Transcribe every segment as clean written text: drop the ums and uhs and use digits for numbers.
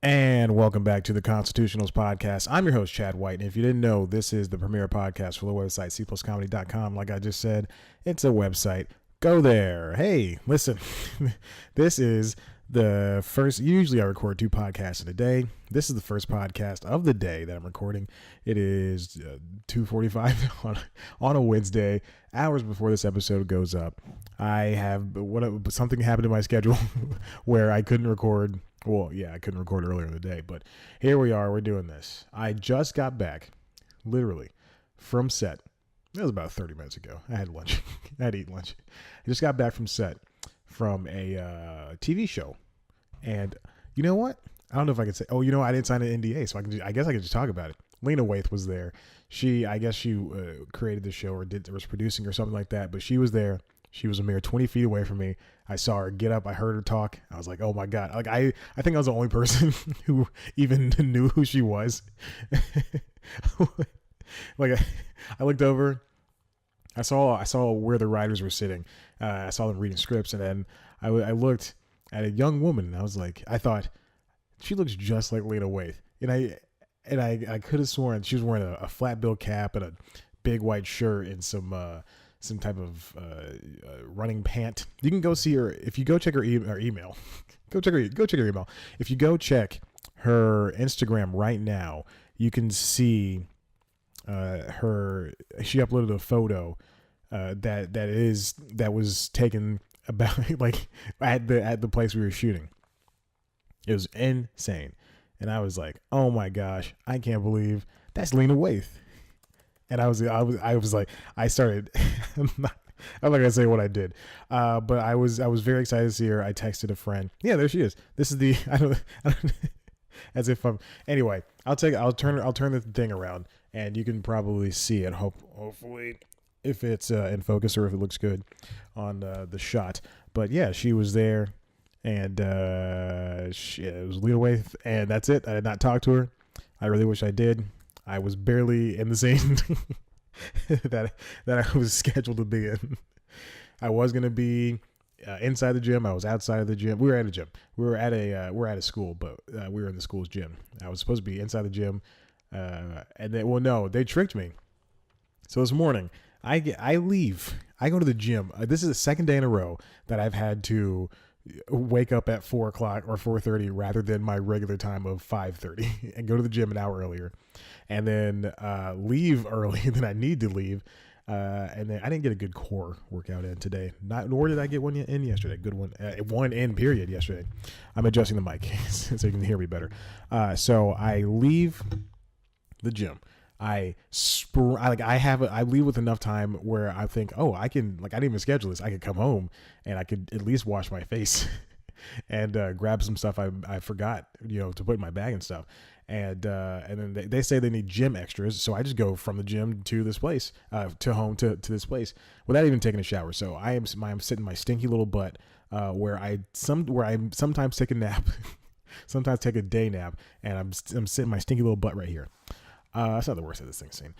And welcome back to the Constitutionals Podcast. I'm your host, Chad White. And if you didn't know, this is the premier podcast for the website, cpluscomedy.com. Like I just said, it's a website. Go there. Hey, listen, this is the first, usually I record 2 podcasts in a day. This is the first podcast of the day that I'm recording. It is 2:45 on a Wednesday, hours before this episode goes up. Something happened in my schedule where I couldn't record. Well, yeah, I couldn't record earlier in the day, but here we are. We're doing this. I just got back, literally, from set. It was about 30 minutes ago. I had lunch. I had to eat lunch. I just got back from set from a TV show. And you know what? I don't know if I could say, I didn't sign an NDA, so I guess I could just talk about it. Lena Waithe was there. I guess she created the show or was producing or something like that, but she was there. She was a mere 20 feet away from me. I saw her get up. I heard her talk. I was like, oh my God. Like I think I was the only person who even knew who she was. Like I looked over. I saw where the writers were sitting. I saw them reading scripts, and then I looked at a young woman, and I thought she looks just like Lena Waithe. And I could have sworn she was wearing a flat bill cap and a big white shirt and some type of running pant. You can go see her if you go check her email. Go check her email. If you go check her Instagram right now, you can see her. She uploaded a photo that was taken about like at the place we were shooting. It was insane, and I was like, oh my gosh, I can't believe that's Lena Waithe. And I was like, I started. I'm not gonna say what I did, but I was very excited to see her. I texted a friend. Yeah, there she is. This is the I don't as if I'm. Anyway, I'll turn the thing around, and you can probably see it. Hopefully, if it's in focus or if it looks good on the shot. But yeah, she was there, and it was Lena Waithe, and that's it. I did not talk to her. I really wish I did. I was barely in the scene that I was scheduled to be in. I was going to be inside the gym. I was outside of the gym. We were at a gym. We're at a school, but we were in the school's gym. I was supposed to be inside the gym. And then, no, they tricked me. So this morning I leave. I go to the gym. This is the second day in a row that I've had to wake up at 4 o'clock or 4:30 rather than my regular time of 5:30 and go to the gym an hour earlier, and then leave early than I need to leave. And then I didn't get a good core workout in today. Nor did I get one in yesterday. Good one in period yesterday. I'm adjusting the mic so you can hear me better. So I leave the gym. I leave with enough time where I think, I didn't even schedule this. I could come home and I could at least wash my face and grab some stuff I forgot, to put in my bag and stuff. And then they say they need gym extras. So I just go from the gym to this place, to home to this place without even taking a shower. So I'm sitting my stinky little butt, where I sometimes take a nap, sometimes take a day nap, and I'm sitting my stinky little butt right here. That's not the worst of this thing's seen.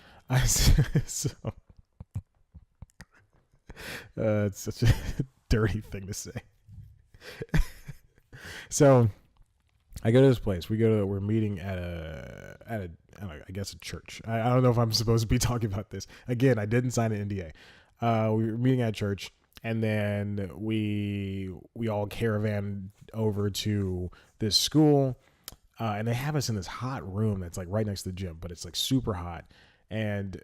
It's such a dirty thing to say. So I go to this place. We're meeting at a I guess a church. I don't know if I'm supposed to be talking about this. Again, I didn't sign an NDA. We were meeting at church, and then we all caravan over to this school. And they have us in this hot room that's like right next to the gym, but it's like super hot. And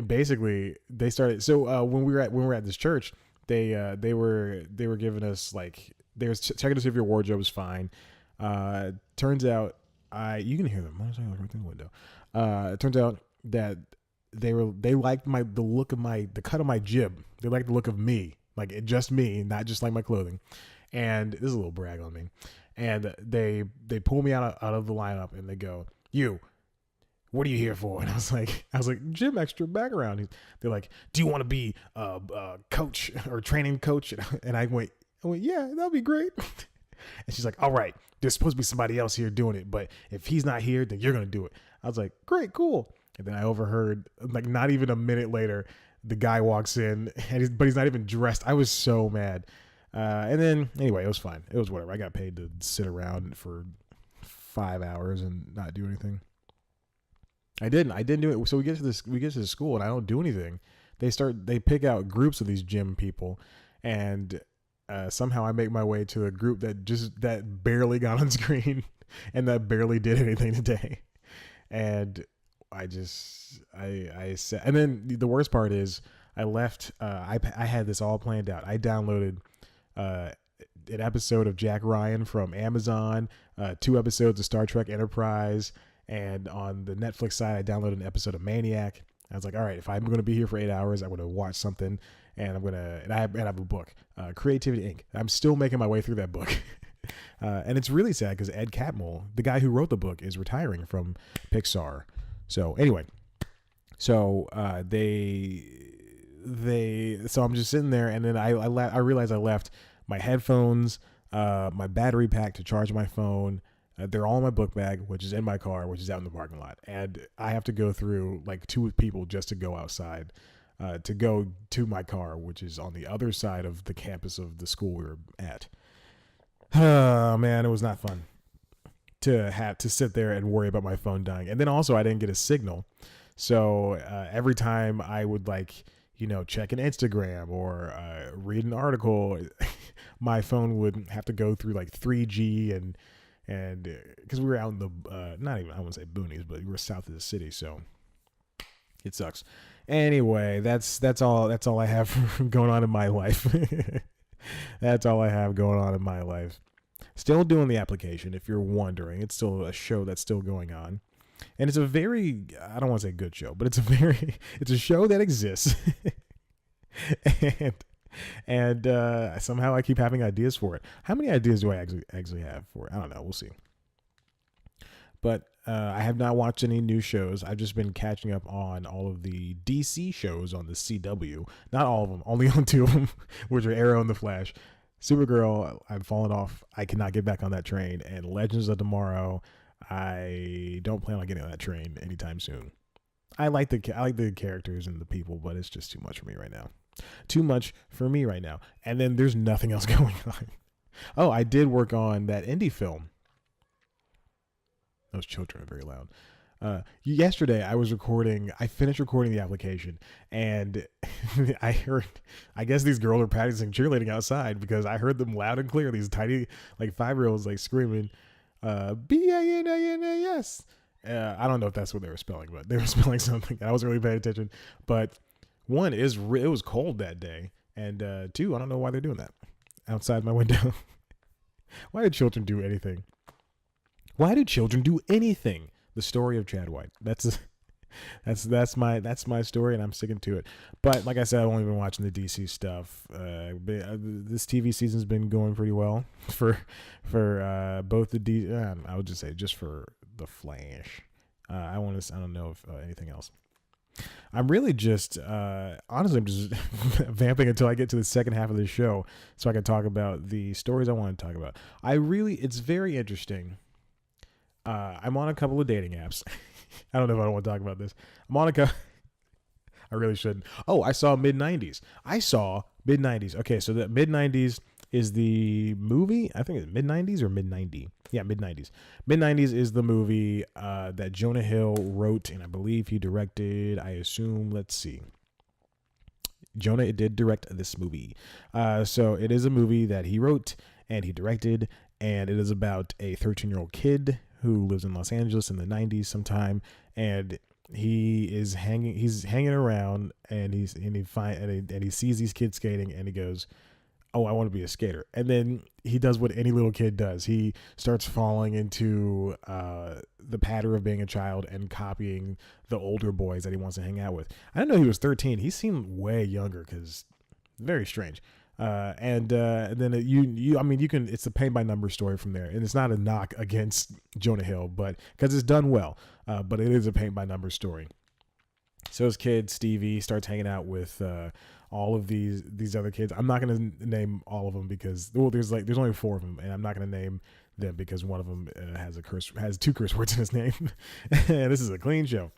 basically they started. So when we were at this church, they were giving us they was checking to see if your wardrobe is fine. Turns out you can hear them right through the window. It turns out that they liked the look of the cut of my jib. They liked the look of me, just me, not just like my clothing. And this is a little brag on me. And they pull me out of the lineup, and they go, "You, what are you here for?" And I was like, "Gym extra background." They're like, "Do you want to be a coach or training coach?" And I went, "Yeah, that'd be great." And she's like, "All right, there's supposed to be somebody else here doing it, but if he's not here, then you're gonna do it." I was like, "Great, cool." And then I overheard, not even a minute later, the guy walks in, but he's not even dressed. I was so mad. And then anyway, it was fine. It was whatever. I got paid to sit around for 5 hours and not do anything. I didn't do it. So we get to the school and I don't do anything. They pick out groups of these gym people, and somehow I make my way to a group that barely got on screen and that barely did anything today. And I said, and then the worst part is I left. I had this all planned out. I downloaded an episode of Jack Ryan from Amazon, 2 episodes of Star Trek Enterprise, and on the Netflix side, I downloaded an episode of Maniac. I was like, all right, if I'm going to be here for 8 hours, I'm going to watch something, and I have a book, Creativity Inc. I'm still making my way through that book. And it's really sad because Ed Catmull, the guy who wrote the book, is retiring from Pixar. So anyway, so I'm just sitting there, and then I realized I left my headphones, my battery pack to charge my phone. They're all in my book bag, which is in my car, which is out in the parking lot. And I have to go through like 2 people just to go outside, to go to my car, which is on the other side of the campus of the school we were at. Oh man, it was not fun to have to sit there and worry about my phone dying. And then also I didn't get a signal. So every time I would check an Instagram or read an article, my phone would have to go through like 3G and because we were out in the I wouldn't say boonies, but we were south of the city, so it sucks. Anyway, that's all I have going on in my life. That's all I have going on in my life. Still doing the application, if you're wondering. It's still a show that's still going on, and it's a very, I don't want to say good show, but it's a show that exists. And somehow I keep having ideas for it. How many ideas do I actually have for it? I don't know. We'll see. But I have not watched any new shows. I've just been catching up on all of the DC shows on the CW. Not all of them. Only on 2 of them, which are Arrow and The Flash. Supergirl, I've fallen off. I cannot get back on that train. And Legends of Tomorrow, I don't plan on getting on that train anytime soon. I like the characters and the people, but it's just too much for me right now. Too much for me right now. And then there's nothing else going on. Oh, I did work on that indie film. Those children are very loud. Yesterday I finished recording the application, and I guess these girls are practicing cheerleading outside because I heard them loud and clear. These tiny, 5-year-olds screaming, BANANAS. I don't know if that's what they were spelling, but they were spelling something. I wasn't really paying attention. But 1 it was cold that day, and 2, I don't know why they're doing that outside my window. Why do children do anything? Why do children do anything? The story of Chad White. That's my story, and I'm sticking to it. But like I said, I've only been watching the DC stuff. This TV season's been going pretty well for both the I would just say just for the Flash. I don't know if anything else. I'm really just honestly, I'm just vamping until I get to the second half of the show so I can talk about the stories I want to talk about. It's very interesting. I'm on a couple of dating apps. I don't know if I want to talk about this. I'm on I really shouldn't. Oh, I saw mid-90s. Okay, so the mid-90s is the movie. I think it's mid-90s or mid-90. Yeah, mid-90s. Mid-90s is the movie that Jonah Hill wrote, and I believe he directed. I assume, let's see. Jonah did direct this movie. So it is a movie that he wrote and he directed, and it is about a 13-year-old kid who lives in Los Angeles in the 90s sometime, and he's hanging around, and he sees these kids skating, and he goes, oh, I want to be a skater. And then he does what any little kid does. He starts falling into the pattern of being a child and copying the older boys that he wants to hang out with. I didn't know he was 13. He seemed way younger, because very strange. And then it's a paint by numbers story from there, and it's not a knock against Jonah Hill, but because it's done well, but it is a paint by numbers story. So his kid Stevie starts hanging out with all of these other kids. I'm not going to name all of them because there's only 4 of them, and I'm not going to name them because one of them has 2 curse words in his name. And this is a clean show.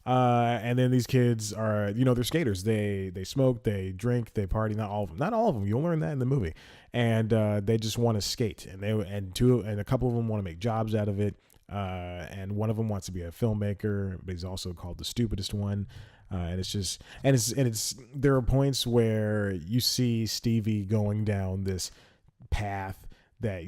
And then these kids are, they're skaters. They smoke, they drink, they party. Not all of them. You'll learn that in the movie. And they just want to skate, and a couple of them want to make jobs out of it. and one of them wants to be a filmmaker, but he's also called the stupidest one. And it's there are points where you see Stevie going down this path that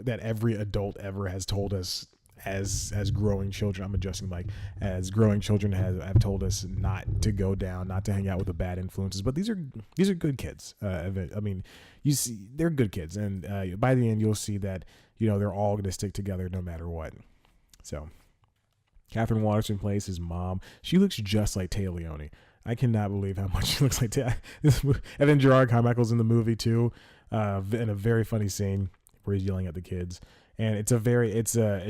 that every adult ever has told us as growing children. I'm adjusting like as growing children have told us not to go down, not to hang out with the bad influences. But these are good kids. I mean, you see, they're good kids, and by the end you'll see that they're all going to stick together no matter what. So Catherine Waterston plays his mom. She looks just like Téa Leoni. I cannot believe how much she looks like Téa. And then Gerard Carmichael's in the movie too, in a very funny scene where he's yelling at the kids. And it's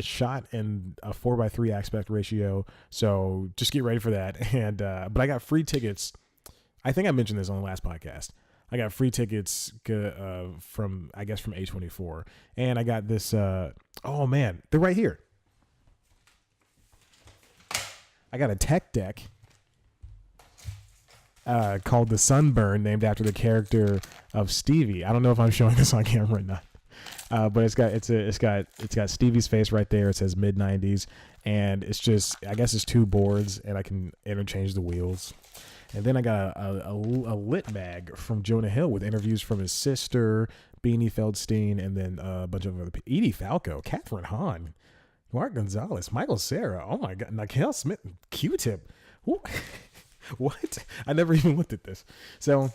shot in a 4:3 aspect ratio. So just get ready for that. And but I got free tickets. I think I mentioned this on the last podcast. I got free tickets from A24, and I got this. Oh man, they're right here. I got a tech deck called the Sunburn, named after the character of Stevie. I don't know if I'm showing this on camera or not, but it's got Stevie's face right there. It says mid-90s, and it's just, I guess it's 2 boards, and I can interchange the wheels. And then I got a lit mag from Jonah Hill with interviews from his sister, Beanie Feldstein, and then a bunch of other people. Edie Falco, Catherine Hahn, Mark Gonzalez, Michael Cera. Oh my God, Nakel Smith, Q-Tip. What? I never even looked at this. So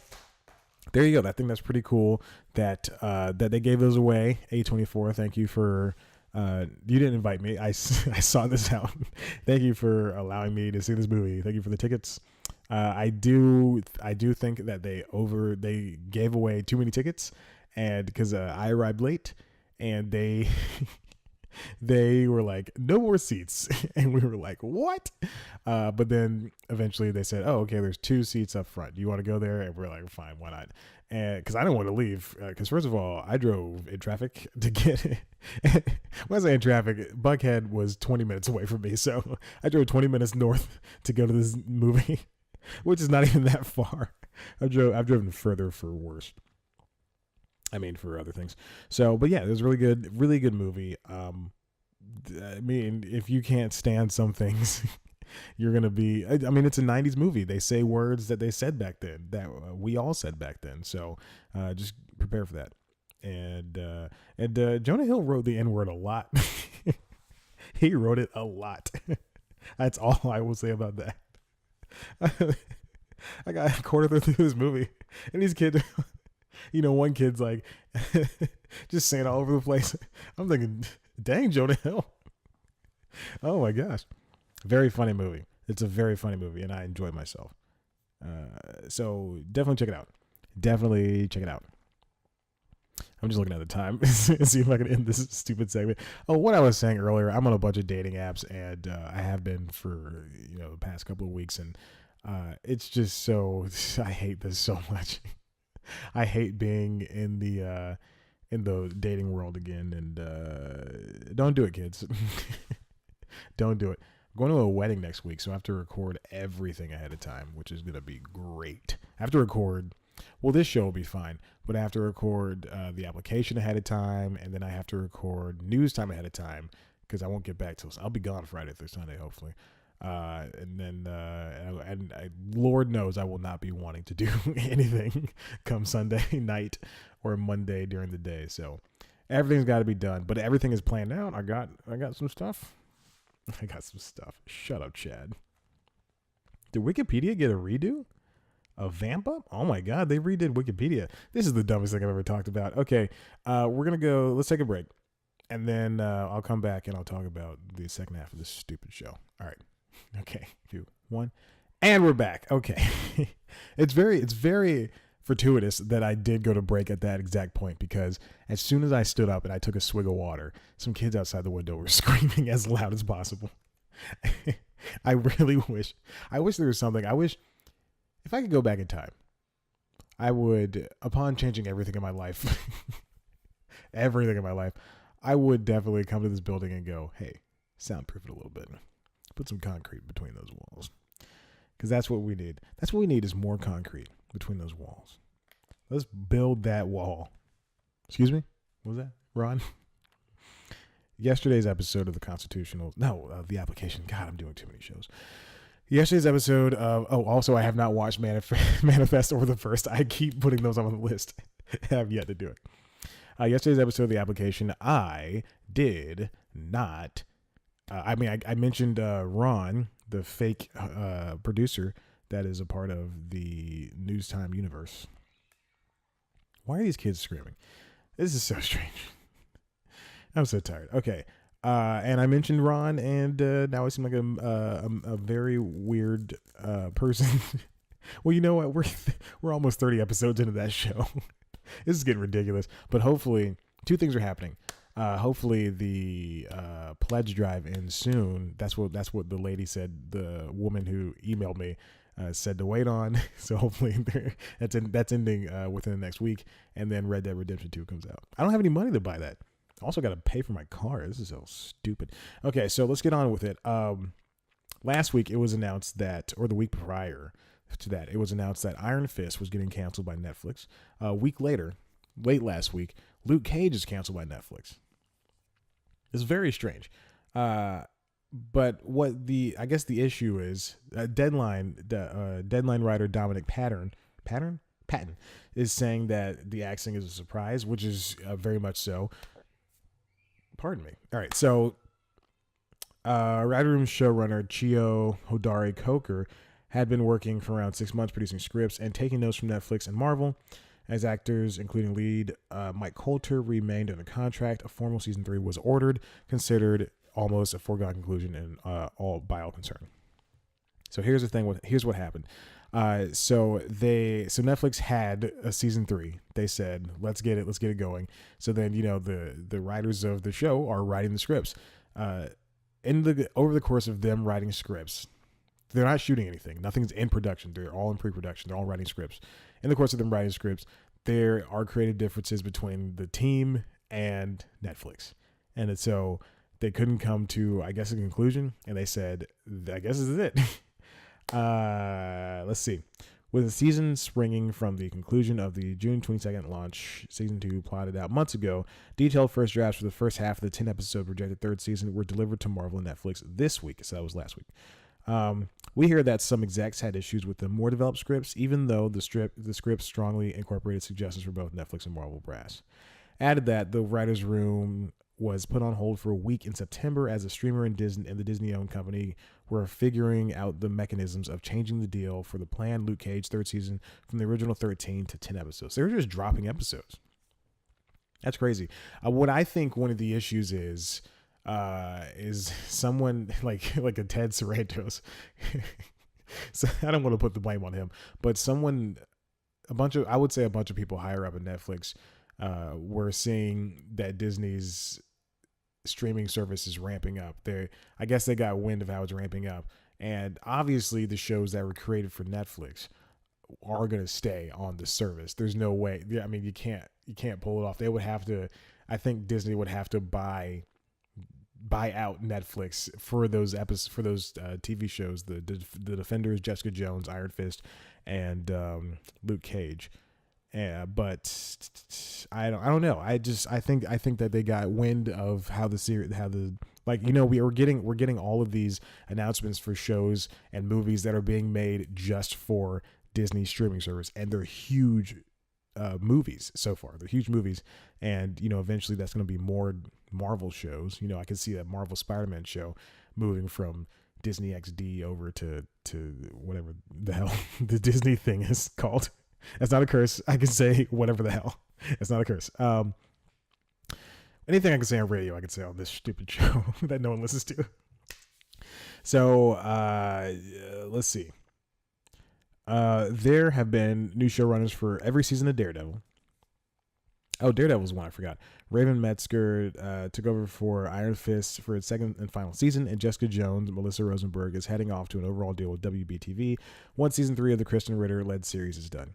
there you go. I think that's pretty cool that they gave those away. A24, thank you for. You didn't invite me. I saw this out. Thank you for allowing me to see this movie. Thank you for the tickets. I do think that they gave away too many tickets, and because I arrived late, and they were like, no more seats, and we were like, what? But then eventually they said, oh, okay, there's 2 seats up front. Do you want to go there? And we're like, fine, why not? And because I didn't want to leave, because first of all, I drove in traffic to get it. When I say in traffic, Buckhead was 20 minutes away from me, so I drove 20 minutes north to go to this movie, which is not even that far. I've driven further for worse. I mean, for other things. So, but yeah, it was really good movie. I mean, if you can't stand some things, you're going to be, I mean, it's a 90s movie. They say words that they said back then, that we all said back then. So, just prepare for that. And Jonah Hill wrote the N-word a lot. He wrote it a lot. That's all I will say about that. I got a quarter through this movie, and these kids, one kid's like just saying all over the place. I'm thinking, dang, Jonah Hill. Oh my gosh. Very funny movie. It's a very funny movie, and I enjoyed myself. So definitely check it out. Definitely check it out. I'm just looking at the time and see if I can end this stupid segment. Oh, what I was saying earlier, I'm on a bunch of dating apps, and I have been for the past couple of weeks, and it's just so, I hate this so much. I hate being in the dating world again, and don't do it, kids. Don't do it. I'm going to a wedding next week, so I have to record everything ahead of time, which is going to be great. I have to record, well, this show will be fine, but I have to record the application ahead of time, and then I have to record news time ahead of time, because I won't get back till, I'll be gone Friday through Sunday, hopefully. And then Lord knows I will not be wanting to do anything come Sunday night or Monday during the day. So everything's got to be done, but everything is planned out. I got some stuff. Shut up, Chad. Did Wikipedia get a redo? A vamp up? Oh my God, they redid Wikipedia. This is the dumbest thing I've ever talked about. Okay, we're gonna go. Let's take a break, and then I'll come back and I'll talk about the second half of this stupid show. All right. Okay, 2, 1, and we're back. Okay, it's very fortuitous that I did go to break at that exact point, because as soon as I stood up and I took a swig of water, some kids outside the window were screaming as loud as possible. I really wish there was something. I wish if I could go back in time, I would, upon changing everything in my life, I would definitely come to this building and go, hey, soundproof it a little bit. Put some concrete between those walls, because that's what we need. That's what we need, is more concrete between those walls. Let's build that wall. Excuse me? What was that, Ron? yesterday's episode of the application. God, I'm doing too many shows. Yesterday's episode of, also I have not watched Manifest or The First. I keep putting those on the list. I have yet to do it. Yesterday's episode of the application, I did not. I mentioned Ron, the fake producer that is a part of the News Time universe. Why are these kids screaming? This is so strange. I'm so tired. Okay. And I mentioned Ron, and now I seem like a very weird person. Well, you know what? We're almost 30 episodes into that show. This is getting ridiculous. But hopefully, two things are happening. Hopefully, the pledge drive ends soon. That's what the lady said. The woman who emailed me said to wait on. So hopefully, that's ending within the next week. And then Red Dead Redemption 2 comes out. I don't have any money to buy that. I also got to pay for my car. This is so stupid. Okay, so let's get on with it. Last week, it was announced that, or the week prior to that, it was announced that Iron Fist was getting canceled by Netflix. A week later, late last week, Luke Cage is canceled by Netflix. It's very strange. But what I guess the issue is, Deadline writer Dominic Patton is saying that the axing is a surprise, which is very much so. Pardon me. All right, so Writer Room showrunner Chio Hodari Coker had been working for around 6 months producing scripts and taking notes from Netflix and Marvel. As actors, including lead Mike Colter, remained under contract, a formal season 3 was ordered, considered almost a foregone conclusion and by all concerned. So here's the thing. Here's what happened. So Netflix had a season 3. They said, let's get it going. So then, the writers of the show are writing the scripts. Over the course of them writing scripts, they're not shooting anything. Nothing's in production. They're all in pre-production. They're all writing scripts. In the course of them writing scripts, there are creative differences between the team and Netflix. And so they couldn't come to, I guess, a conclusion. And they said, I guess this is it. Let's see. With the season springing from the conclusion of the June 22nd launch, season 2 plotted out months ago, detailed first drafts for the first half of the 10-episode projected third season were delivered to Marvel and Netflix this week. So that was last week. We hear that some execs had issues with the more developed scripts, even though the script strongly incorporated suggestions from both Netflix and Marvel brass. Added that the writer's room was put on hold for a week in September as a streamer and the Disney-owned company were figuring out the mechanisms of changing the deal for the planned Luke Cage third season from the original 13 to 10 episodes. They were just dropping episodes. That's crazy. What I think one of the issues is someone like a Ted Sarandos. So I don't want to put the blame on him, but I would say a bunch of people higher up at Netflix were seeing that Disney's streaming service is ramping up. I guess they got wind of how it's ramping up, and obviously the shows that were created for Netflix are going to stay on the service. There's no way. I mean, you can't pull it off. They would have to. I think Disney would have to buy out Netflix for those episodes, for those TV shows, the Defenders, Jessica Jones, Iron Fist, and Luke Cage. But I don't know. I think that they got wind of how the series, we're getting all of these announcements for shows and movies that are being made just for Disney streaming service, and they're huge movies so far. They're huge movies, and eventually that's going to be more Marvel shows. I can see that Marvel Spider-Man show moving from Disney XD over to whatever the hell the Disney thing is called. That's not a curse. I can say whatever the hell. It's not a curse. Anything I can say on radio, I can say on this stupid show that no one listens to. So let's see. There have been new showrunners for every season of Daredevil. Oh, Daredevil's one I forgot. Raven Metzger took over for Iron Fist for its second and final season, and Jessica Jones, Melissa Rosenberg, is heading off to an overall deal with WB-TV once season 3 of the Kristen Ritter-led series is done.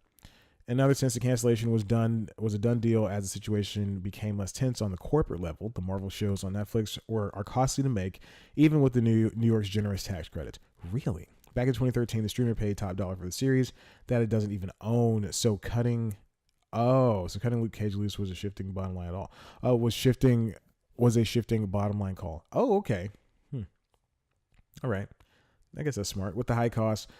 Another sense the cancellation was a done deal as the situation became less tense on the corporate level. The Marvel shows on Netflix are costly to make, even with the New York's generous tax credit. Really? Back in 2013, the streamer paid top dollar for the series that it doesn't even own. So cutting Luke Cage loose was a shifting bottom line at all. Was shifting was a shifting bottom line call. Oh, okay. All right. I guess that's smart. With the high cost,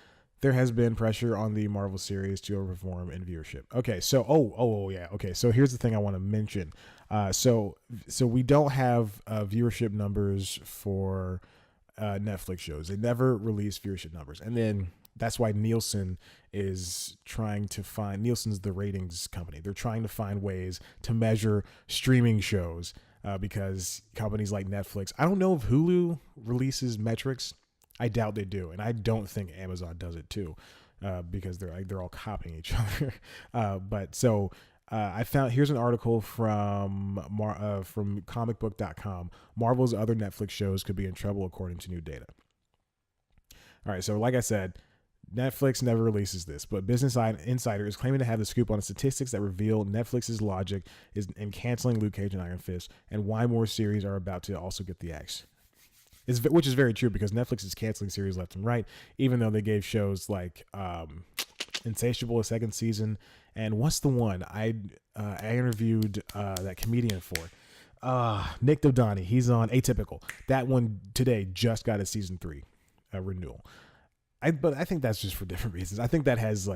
there has been pressure on the Marvel series to overperform in viewership. Okay, so yeah. Okay, so here's the thing I want to mention. So we don't have viewership numbers for Netflix shows. They never release viewership numbers, and then that's why Nielsen is trying to find. Nielsen's the ratings company. They're trying to find ways to measure streaming shows because companies like Netflix. I don't know if Hulu releases metrics. I doubt they do, and I don't think Amazon does it too, because they're all copying each other. I found here's an article from comicbook.com. Marvel's other Netflix shows could be in trouble according to new data. All right, so like I said, Netflix never releases this, but Business Insider is claiming to have the scoop on the statistics that reveal Netflix's logic is in canceling Luke Cage and Iron Fist, and why more series are about to also get the axe. Which is very true because Netflix is canceling series left and right, even though they gave shows like Insatiable a second season. And what's the one I interviewed that comedian for? Nick Dodani. He's on Atypical. That one today just got a season 3 renewal. But I think that's just for different reasons. I think that has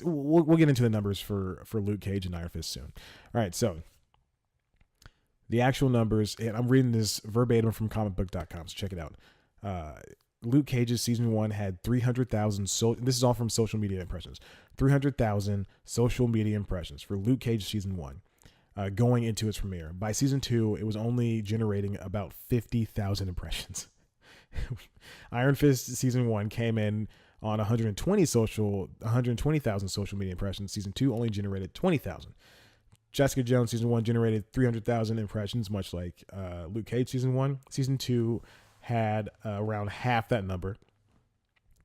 we'll get into the numbers for Luke Cage and Iron Fist soon. All right, so the actual numbers, and I'm reading this verbatim from comicbook.com, so check it out. Luke Cage's season 1 had 300,000. This is all from social media impressions. 300,000 social media impressions for Luke Cage season 1 going into its premiere. By season 2, it was only generating about 50,000 impressions. Iron Fist season 1 came in on 120,000 social media impressions. Season 2 only generated 20,000. Jessica Jones season 1 generated 300,000 impressions, much like Luke Cage season 1. Season 2 had around half that number.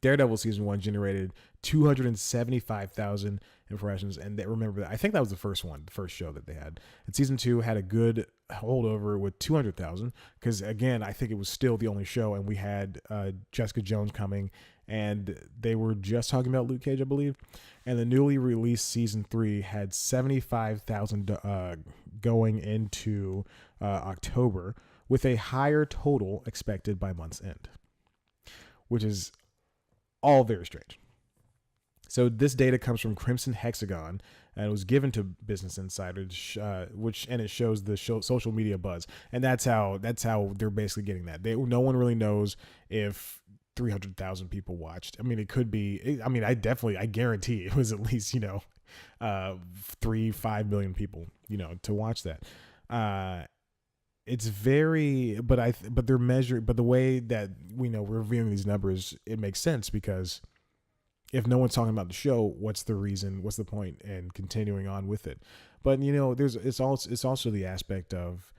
Daredevil season 1 generated 275,000 impressions, and remember, I think that was the first show that they had. And season 2 had a good holdover with 200,000, because again, I think it was still the only show, and we had Jessica Jones coming, and they were just talking about Luke Cage, I believe. And the newly released season 3 had 75,000 going into October, with a higher total expected by month's end, which is all very strange. So this data comes from Crimson Hexagon, and it was given to Business Insider, and it shows the social media buzz, and that's how they're basically getting that. No one really knows if 300,000 people watched. I mean, it could be. I mean, I guarantee it was at least 3-5 million people to watch that. It's very, but they're measuring, but the way that we're reviewing these numbers, it makes sense, because if no one's talking about the show, what's the reason? What's the point in continuing on with it? But it's also the aspect of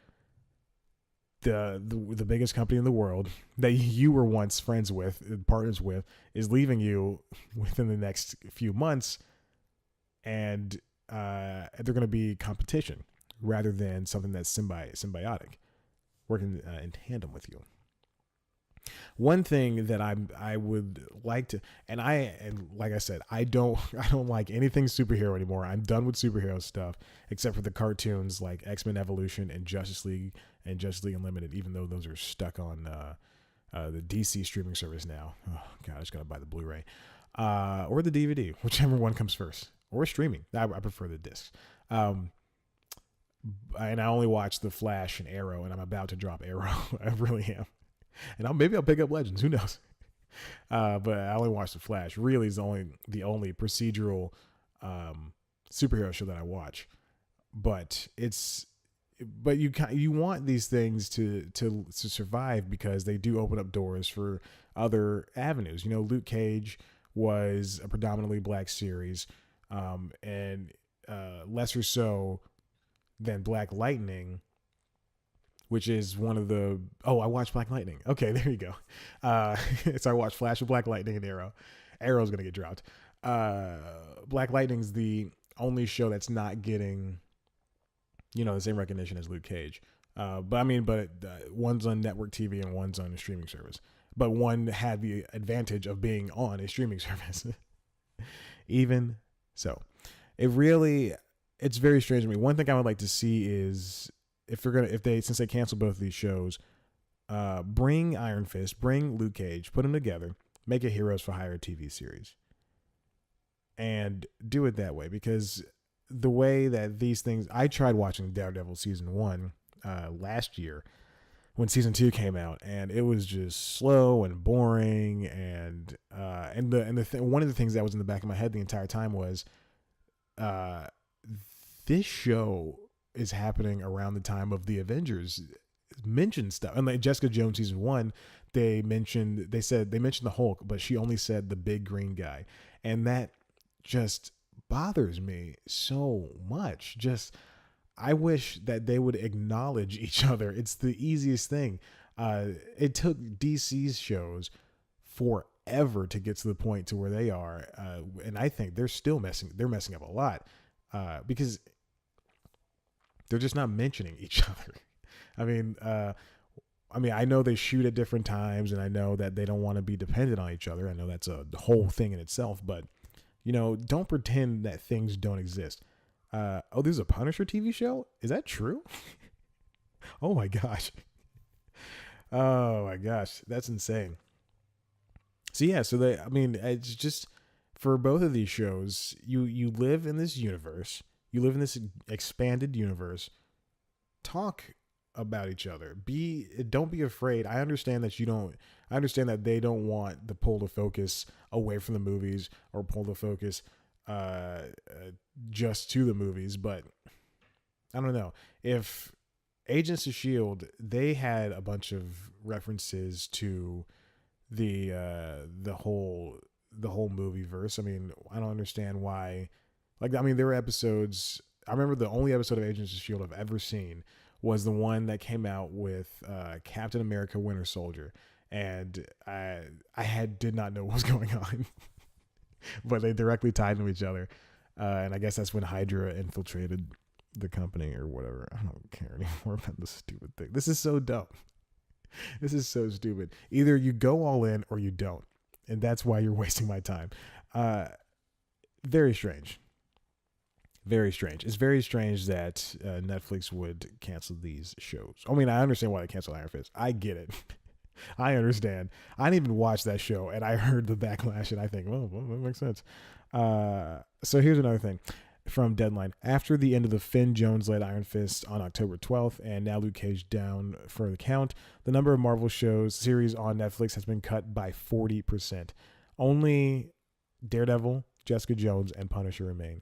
the biggest company in the world that you were once friends with, partners with, is leaving you within the next few months, and they're going to be competition rather than something that's symbiotic, working in tandem with you. One thing that I would like to, and like I said, I don't like anything superhero anymore. I'm done with superhero stuff, except for the cartoons like X-Men Evolution and Justice League Unlimited, even though those are stuck on the DC streaming service now. Oh God, I just gotta buy the Blu-ray or the DVD, whichever one comes first, or streaming. I prefer the discs. And I only watch The Flash and Arrow, and I'm about to drop Arrow. I really am. And maybe I'll pick up Legends. Who knows? But I only watch The Flash. Really, is the only procedural superhero show that I watch. But you want these things to survive, because they do open up doors for other avenues. Luke Cage was a predominantly black series, and lesser so than Black Lightning, which is one of the... Oh, I watched Black Lightning. Okay, there you go. So I watched Flash of Black Lightning and Arrow. Arrow's going to get dropped. Black Lightning's the only show that's not getting, the same recognition as Luke Cage. But one's on network TV and one's on a streaming service. But one had the advantage of being on a streaming service. Even so, it's very strange to me. One thing I would like to see is since they canceled both of these shows, bring Iron Fist, bring Luke Cage, put them together, make a Heroes for Hire TV series, and do it that way. Because the way that these things, I tried watching Daredevil season 1 last year when season 2 came out, and it was just slow and boring. And one of the things that was in the back of my head the entire time was, this show is happening around the time of the Avengers mentioned stuff. And like Jessica Jones season 1, they mentioned the Hulk, but she only said the big green guy. And that just bothers me so much. Just, I wish that they would acknowledge each other. It's the easiest thing. It took DC's shows forever to get to the point to where they are. And I think they're still messing up a lot, because they're just not mentioning each other. I mean, I know they shoot at different times, and I know that they don't want to be dependent on each other. I know that's a whole thing in itself, but don't pretend that things don't exist. There's a Punisher TV show? Is that true? Oh my gosh. Oh my gosh. That's insane. So yeah, it's just, for both of these shows, you live in this universe. You live in this expanded universe. Talk about each other. Don't be afraid. I understand that they don't want to pull the focus away from the movies, or pull the focus just to the movies, but I don't know. If Agents of S.H.I.E.L.D., they had a bunch of references to the whole movie verse. I mean, I don't understand why. There were episodes. I remember the only episode of Agents of S.H.I.E.L.D. I've ever seen was the one that came out with Captain America Winter Soldier, and I did not know what was going on. But they directly tied to each other. And I guess that's when Hydra infiltrated the company or whatever. I don't care anymore about this stupid thing. This is so dumb. This is so stupid. Either you go all in or you don't. And that's why you're wasting my time. Very strange. Very strange. It's very strange that Netflix would cancel these shows. I mean, I understand why they canceled Iron Fist. I get it. I understand. I didn't even watch that show, and I heard the backlash, and I think, well, that makes sense. So here's another thing from Deadline. After the end of the Finn Jones-led Iron Fist on October 12th, and now Luke Cage down for the count, the number of Marvel series on Netflix has been cut by 40%. Only Daredevil, Jessica Jones, and Punisher remain.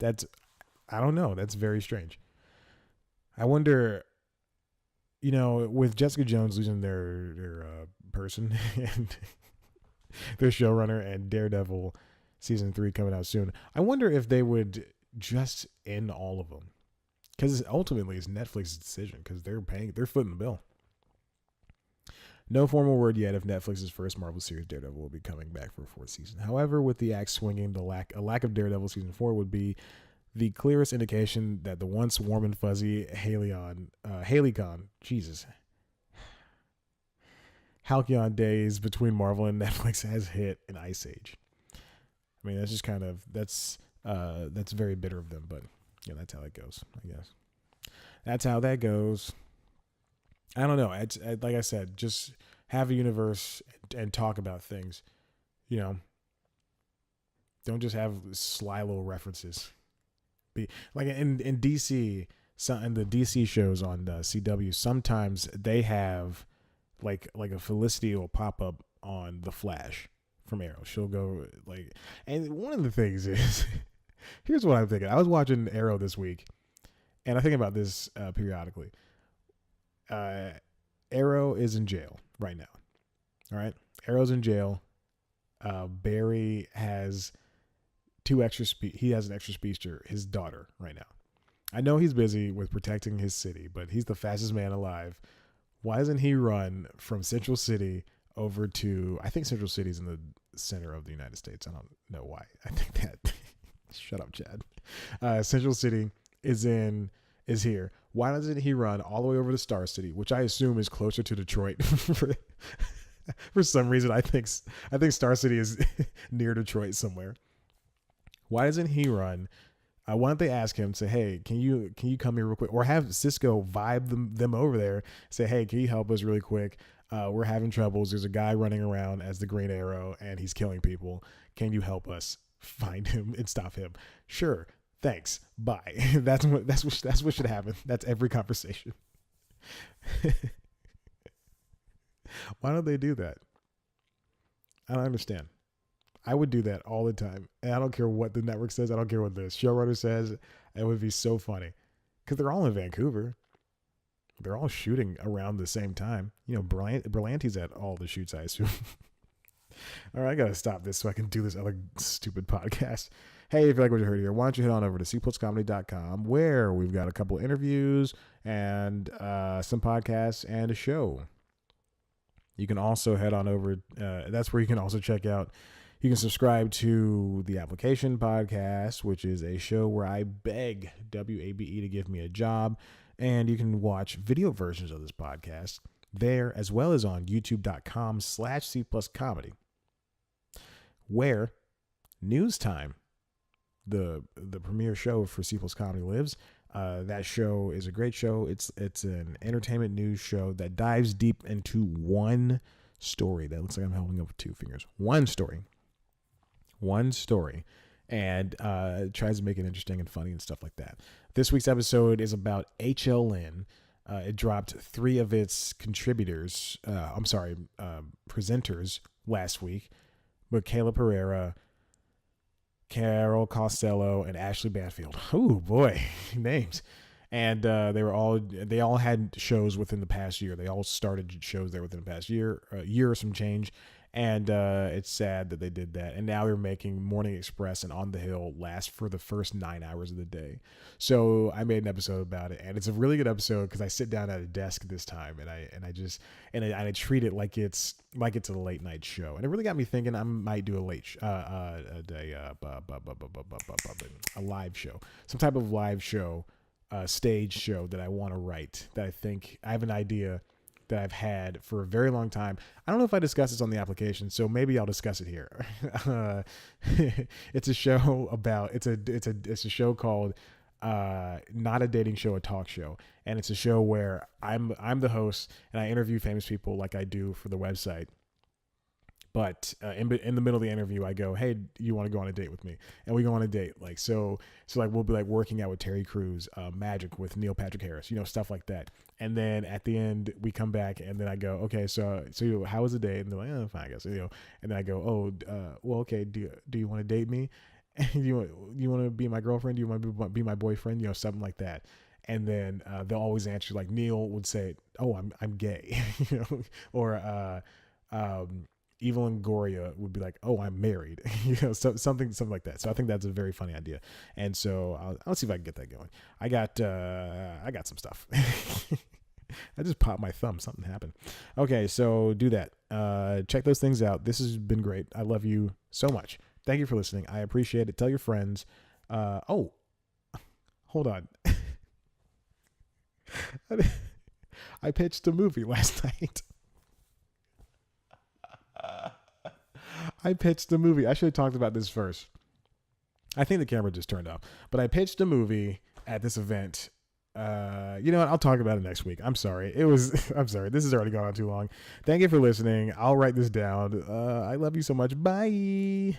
I don't know. That's very strange. I wonder, with Jessica Jones losing their person and their showrunner, and Daredevil season 3 coming out soon, I wonder if they would just end all of them, because ultimately it's Netflix's decision, because they're footing the bill. No formal word yet if Netflix's first Marvel series Daredevil will be coming back for a 4th season. However, with the axe swinging, a lack of Daredevil season 4 would be the clearest indication that the once warm and fuzzy Halcyon days between Marvel and Netflix has hit an ice age. I mean, that's just that's very bitter of them, but that's how it goes, I guess. That's how that goes. I don't know. Like I said, just have a universe and talk about things. Don't just have sly little references. Be like in DC, in the DC shows on CW, sometimes they have like a Felicity will pop up on The Flash from Arrow. She'll go and one of the things is, here's what I'm thinking. I was watching Arrow this week, and I think about this periodically. Arrow is in jail right now. All right. Arrow's in jail. Barry has he has an extra speedster, his daughter, right now. I know he's busy with protecting his city, but he's the fastest man alive. Why doesn't he run from Central City over to, I think Central City's in the center of the United States. I don't know why. I think that, shut up, Chad. Central City is here. Why doesn't he run all the way over to Star City, which I assume is closer to Detroit? For some reason, I think Star City is near Detroit somewhere. Why doesn't he run Why don't they ask him, say, hey, can you come here real quick, or have Cisco vibe them over there, say, hey, can you help us really quick? We're having troubles. There's a guy running around as the Green Arrow and he's killing people. Can you help us find him and stop him? Sure. Thanks. Bye. That's what should happen. That's every conversation. Why don't they do that? I don't understand. I would do that all the time. And I don't care what the network says. I don't care what the showrunner says. It would be so funny. Because they're all in Vancouver. They're all shooting around the same time. You know, Berlanti's at all the shoots, I assume. All right, I got to stop this so I can do this other stupid podcast. Hey, if you like what you heard here, why don't you head on over to cpluscomedy.com, where we've got a couple interviews and some podcasts and a show. You can also head on over. That's where you can also check out. You can subscribe to the Application Podcast, which is a show where I beg WABE to give me a job. And you can watch video versions of this podcast there, as well as on youtube.com/cpluscomedy, where News Time, the premiere show for C Plus Comedy, lives. That show is a great show. It's an entertainment news show that dives deep into one story. That looks like I'm holding up with two fingers. One story, and tries to make it interesting and funny and stuff like that. This week's episode is about HLN. It dropped 3 of its presenters last week: Michaela Pereira, Carol Costello, and Ashley Banfield. Oh boy, names. And they all had shows within the past year. They all started shows there within the past year or some change. And it's sad that they did that. And now they're making Morning Express and On the Hill last for the first 9 hours of the day. So I made an episode about it, and it's a really good episode because I sit down at a desk this time, and I treat it like it's a late night show. And it really got me thinking I might do a live show, some type of live show, stage show that I want to write. That I think I have an idea that I've had for a very long time. I don't know if I discuss this on the application, so maybe I'll discuss it here. It's a show about it's a show called Not a Dating Show, a Talk Show, and it's a show where I'm the host and I interview famous people like I do for the website. But in the middle of the interview, I go, "Hey, do you want to go on a date with me?" And we go on a date, like so like we'll be like working out with Terry Crews, magic with Neil Patrick Harris, stuff like that. And then at the end, we come back, and then I go, "Okay, so how was the date?" And they're like, "Oh, fine, I guess." And then I go, "Oh, well, okay. Do you want to date me? you want to be my girlfriend? Do you want to be my boyfriend? Something like that." And then they'll always answer, like Neil would say, "Oh, I'm gay," or Evil Longoria would be like, "Oh, I'm married," something like that. So I think that's a very funny idea, and so I'll see if I can get that going. I got some stuff. I just popped my thumb. Something happened. Okay, so do that. Check those things out. This has been great. I love you so much. Thank you for listening. I appreciate it. Tell your friends. Oh, hold on. I pitched a movie last night. I pitched a movie. I should have talked about this first. I think the camera just turned off. But I pitched a movie at this event. You know what? I'll talk about it next week. I'm sorry. I'm sorry. This has already gone on too long. Thank you for listening. I'll write this down. I love you so much. Bye.